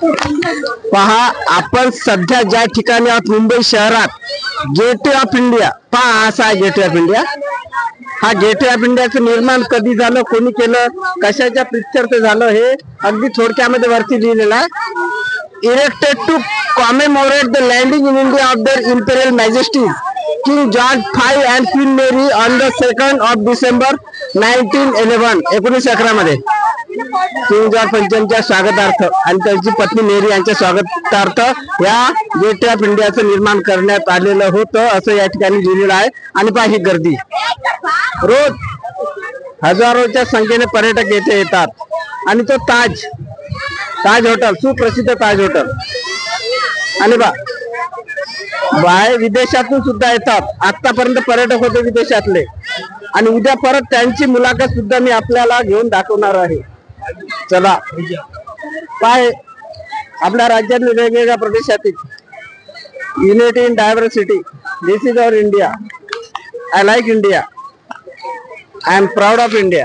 पहा, आपण सध्या ज्या ठिकाणी आहोत मुंबई शहरात, गेटवे ऑफ इंडिया. पहा, असा आहे गेटवे ऑफ इंडिया. हा गेटवे ऑफ इंडियाचं निर्माण कधी झालं, कोणी केलं, कशाच्या पिक्चरचं झालं, हे अगदी थोडक्यामध्ये वरती लिहिलेलं आहे. Erected to commemorate the landing in India of their imperial majesties King George V and Queen Mary on the 2nd of December 1911. 1911 मध्ये किंग जॉर्ज पंचमच्या स्वागतार्थ आणि त्यांची पत्नी मेरी यांच्या स्वागतार्थ या गेटवे ऑफ इंडियाचं निर्माण करण्यात आलेलं होतं, असं या ठिकाणी लिहिलेलं आहे. आणि पहा ही गर्दी, रोज हजारोच्या संख्येने पर्यटक येथे येतात. आणि तो ताज हॉटेल, सुप्रसिद्ध ताज हॉटेल. आणि बाहेर विदेशातून सुद्धा येतात. आतापर्यंत पर्यटक होते विदेशातले, आणि उद्या परत त्यांची मुलाखत सुद्धा मी आपल्याला घेऊन दाखवणार आहे. चला, पाय आपल्या राज्यातील वेगवेगळ्या प्रदेशातील unity in diversity. This is our India. I like India. I am proud of India.